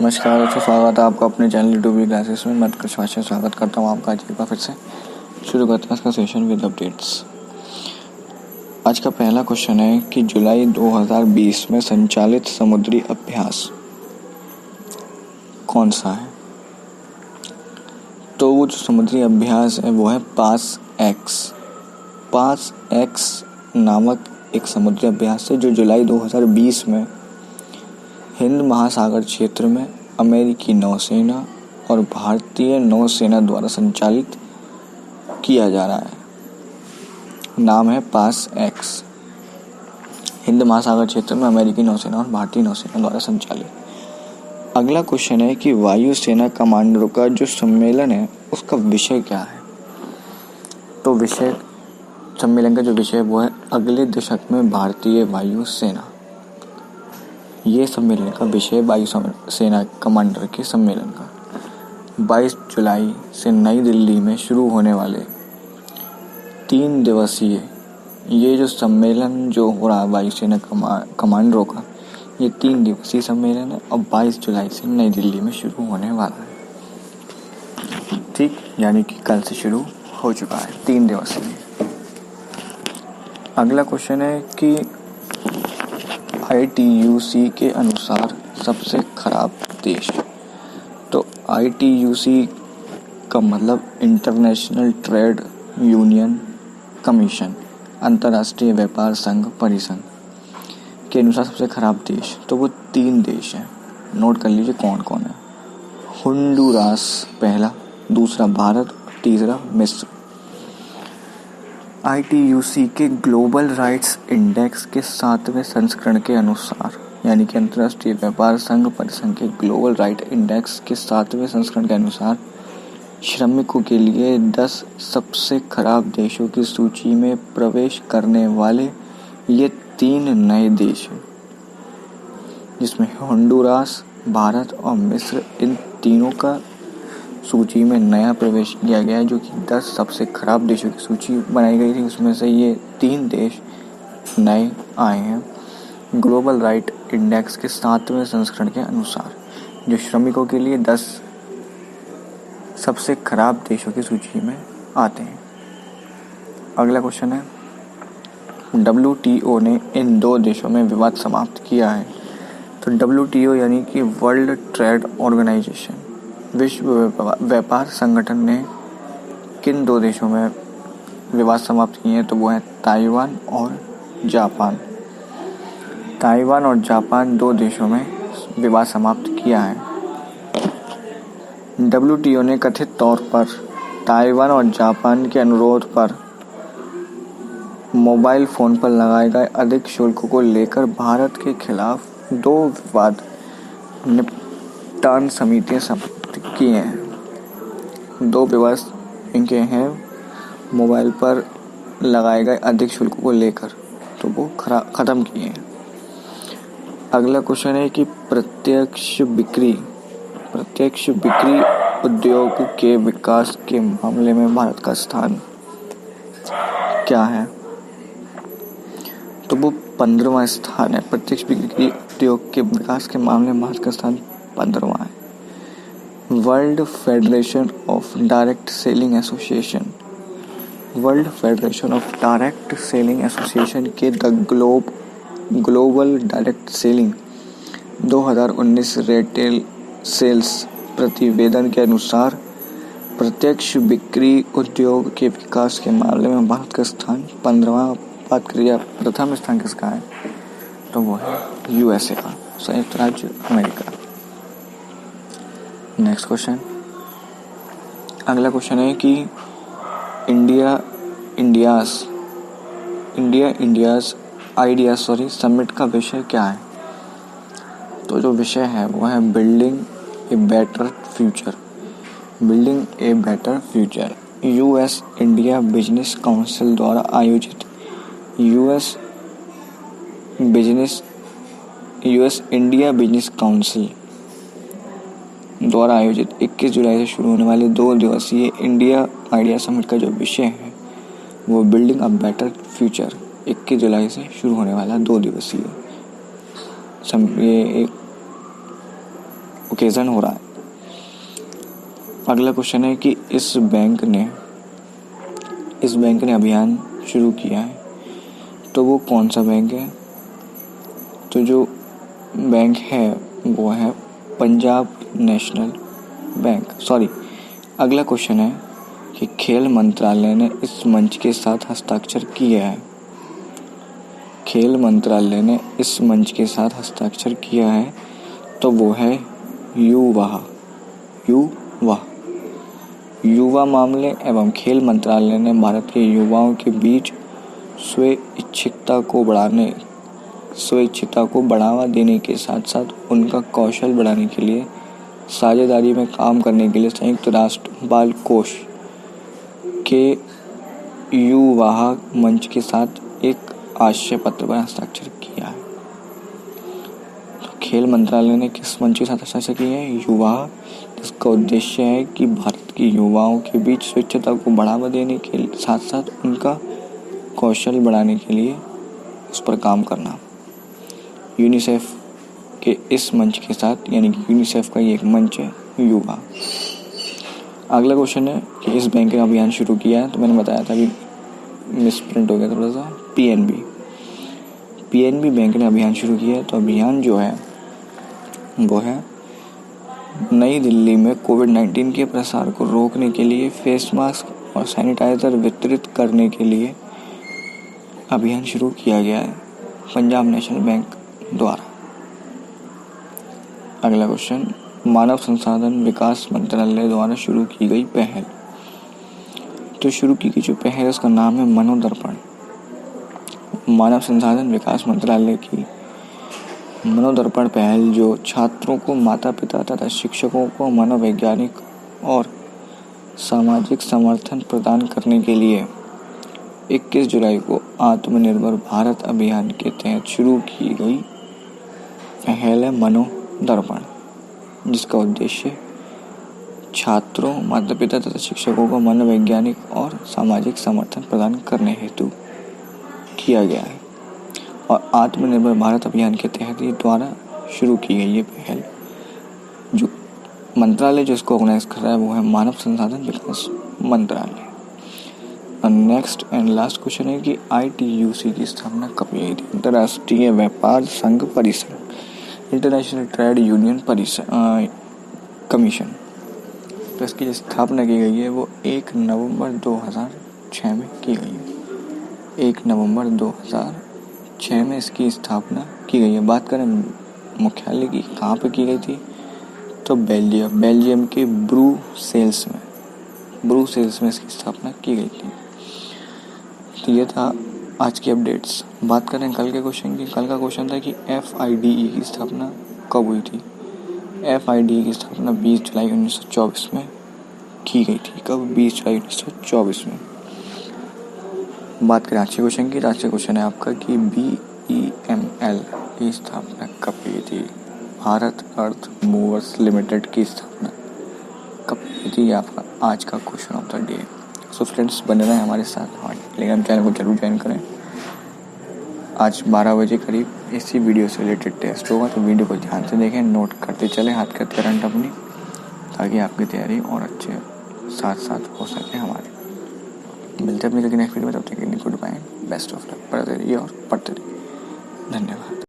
नमस्कार दोस्तों, स्वागत है आपका अपने चैनल यूट्यूब क्लासेस में। मैं कृष्ण स्वागत करता हूँ आपका। आज एक बार फिर से शुरू करते हैं इसका सेशन विद अपडेट्स। आज का पहला क्वेश्चन है कि जुलाई 2020 में संचालित समुद्री अभ्यास कौन सा है। तो वो जो समुद्री अभ्यास है वो है पास एक्स नामक एक समुद्री अभ्यास है जो जुलाई 2020 में हिंद महासागर क्षेत्र में अमेरिकी नौसेना और भारतीय नौसेना द्वारा संचालित किया जा रहा है। नाम है पास एक्स। हिंद महासागर क्षेत्र में अमेरिकी नौसेना और भारतीय नौसेना द्वारा संचालित। अगला क्वेश्चन है कि वायुसेना कमांडरों का जो सम्मेलन है उसका विषय क्या है। तो सम्मेलन का जो विषय है वो है अगले दशक में भारतीय वायुसेना। ये सम्मेलन का विषय वायुसेना कमांडर के सम्मेलन का 22 जुलाई से नई दिल्ली में शुरू होने वाले 3 दिवसीय ये जो सम्मेलन जो हो रहा है वायुसेना कमांडरों का, ये 3 दिवसीय सम्मेलन है और 22 जुलाई से नई दिल्ली में शुरू होने वाला है। ठीक, यानी कि कल से शुरू हो चुका है 3 दिवसीय। अगला क्वेश्चन है कि ITUC के अनुसार सबसे खराब देश। तो ITUC का मतलब इंटरनेशनल ट्रेड यूनियन कमीशन, अंतर्राष्ट्रीय व्यापार संघ परिसंघ के अनुसार सबसे खराब देश, तो वो 3 देश हैं। नोट कर लीजिए कौन कौन है। होंडुरास पहला, दूसरा भारत, तीसरा मिस्र। ITUC के ग्लोबल राइट्स इंडेक्स के 7वें संस्करण के अनुसार, यानी कि अंतर्राष्ट्रीय व्यापार संघ परिसंघ के ग्लोबल राइट इंडेक्स के 7वें संस्करण के अनुसार श्रमिकों के लिए 10 सबसे खराब देशों की सूची में प्रवेश करने वाले ये 3 नए देश हैं, जिसमें होंडुरास, भारत और मिस्र, इन तीनों का सूची में नया प्रवेश किया गया है, जो कि 10 सबसे खराब देशों की सूची बनाई गई थी। उसमें से ये 3 देश नए आए हैं ग्लोबल राइट इंडेक्स के 7वें संस्करण के अनुसार, जो श्रमिकों के लिए 10 सबसे खराब देशों की सूची में आते हैं। अगला क्वेश्चन है, WTO ने इन 2 देशों में विवाद समाप्त किया है। तो WTO यानी कि वर्ल्ड ट्रेड ऑर्गेनाइजेशन, विश्व व्यापार संगठन ने किन 2 देशों में विवाद समाप्त किए हैं। तो वो है ताइवान और जापान। ताइवान और जापान 2 देशों में विवाद समाप्त किया है। WTO ने कथित तौर पर ताइवान और जापान के अनुरोध पर मोबाइल फोन पर लगाए गए अधिक शुल्क को लेकर भारत के खिलाफ 2 विवाद निपटान समितियां स्थापित किए हैं। 2 विवाद इनके हैं मोबाइल पर लगाए गए अधिक शुल्क को लेकर, तो वो खत्म किए हैं। अगला क्वेश्चन है कि प्रत्यक्ष बिक्री उद्योग के विकास के मामले में भारत का स्थान क्या है। तो वो 15वां स्थान है। प्रत्यक्ष बिक्री उद्योग के विकास के मामले में भारत का स्थान 15वां है। World federation of direct selling association के the global direct selling 2019 retail sales प्रतिवेदन के अनुसार प्रत्यक्ष बिक्री उद्योग के विकास के मामले में भारत का स्थान 15वां। बात करिए प्रथम स्थान किसका है, तो वो है USA का, संयुक्त राज्य अमेरिका। नेक्स्ट क्वेश्चन, अगला क्वेश्चन है कि इंडियाज समिट का विषय क्या है। तो जो विषय है वो है building a better future. US India business council द्वारा आयोजित US इंडिया बिजनेस काउंसिल द्वारा आयोजित 21 जुलाई से शुरू होने वाले 2 दिवसीय इंडिया आइडिया समिट का जो विषय है वो बिल्डिंग अ बेटर फ्यूचर 21 जुलाई से शुरू होने वाला 2 दिवसीय ये एक ओकेजन हो रहा है। अगला क्वेश्चन है कि इस बैंक ने अभियान शुरू किया है, तो वो कौन सा बैंक है? तो जो बैंक है वो है पंजाब नेशनल बैंक। अगला क्वेश्चन है कि खेल मंत्रालय ने इस मंच के साथ हस्ताक्षर किया है। खेल मंत्रालय ने इस मंच के साथ हस्ताक्षर किया है, तो वो है युवा मामले एवं खेल मंत्रालय ने भारत के युवाओं के बीच स्वेच्छिकता को बढ़ावा देने के साथ साथ उनका कौशल बढ़ाने के लिए साझेदारी में काम करने के लिए संयुक्त राष्ट्र बाल कोष के युवा मंच के साथ एक आशय पत्र पर हस्ताक्षर किया है। तो खेल मंत्रालय ने किस मंच के साथ हस्ताक्षर किया है? युवा, जिसका उद्देश्य है कि भारत के युवाओं के बीच स्वच्छता को बढ़ावा देने के साथ साथ उनका कौशल बढ़ाने के लिए उस पर काम करना। यूनिसेफ के इस मंच के साथ, यानी कि यूनिसेफ का ये एक मंच है युवा। अगला क्वेश्चन है कि इस बैंक ने अभियान शुरू किया है, तो मैंने बताया था, अभी मिसप्रिंट हो गया थोड़ा सा। पीएनबी बैंक ने अभियान शुरू किया है। तो अभियान जो है वो है नई दिल्ली में कोविड-19 के प्रसार को रोकने के लिए फेस मास्क और सैनिटाइजर वितरित करने के लिए अभियान शुरू किया गया है पंजाब नेशनल बैंक द्वारा। अगला क्वेश्चन, मानव संसाधन विकास मंत्रालय द्वारा शुरू की गई पहल। तो शुरू की गई जो पहल है उसका नाम है मनोदर्पण। मानव संसाधन विकास मंत्रालय की मनोदर्पण पहल जो छात्रों को, माता पिता तथा शिक्षकों को मनोवैज्ञानिक और सामाजिक समर्थन प्रदान करने के लिए 21 जुलाई को आत्मनिर्भर भारत अभियान के तहत शुरू की गई पहल है मनोदर्पण, जिसका उद्देश्य छात्रों, माता पिता तथा शिक्षकों को मनोवैज्ञानिक और सामाजिक समर्थन प्रदान करने हेतु किया गया है। और आत्मनिर्भर भारत अभियान के तहत ये द्वारा शुरू की गई ये पहल। जो मंत्रालय जिसको ऑर्गेनाइज कर रहा है वो है मानव संसाधन विकास मंत्रालय। और नेक्स्ट एंड लास्ट क्वेश्चन है कि ITUC की स्थापना कब हुई थी? अंतर्राष्ट्रीय व्यापार संघ परिषद, इंटरनेशनल ट्रेड यूनियन कमीशन। तो इसकी जो स्थापना की गई है वो 1 नवंबर 2006 में की गई है। 1 नवंबर 2006 में इसकी स्थापना की गई है। बात करें मुख्यालय की, कहाँ पे की गई थी? तो बेल्जियम के ब्रुसेल्स में इसकी स्थापना की गई थी। तो ये था आज की अपडेट्स। बात करें कल के क्वेश्चन की। कल का क्वेश्चन था कि FIDE की स्थापना कब हुई थी? FIDE की स्थापना 20 जुलाई 1924 में की गई थी। कब? 20 जुलाई 1924 में। बात करें आज के क्वेश्चन की। आज का क्वेश्चन है आपका कि BEML की स्थापना कब हुई थी? भारत अर्थ मूवर्स लिमिटेड की स्थापना कब हुई थी? ये आपका आज का question of the day. So friends, बने रहें हमारे साथ, हमारे टेलीग्राम चैनल को जरूर ज्वाइन करें। आज 12 बजे करीब इसी वीडियो से रिलेटेड टेस्ट होगा, तो वीडियो को ध्यान से देखें, नोट करते चलें हाथ के करंट अपनी, ताकि आपकी तैयारी और अच्छे साथ हो सके हमारे। मिलते हैं अपनी नेक्स्ट वीडियो में, तब तक के लिए goodbye, best of luck, पढ़ते रहिए और पढ़ते रहिए। धन्यवाद।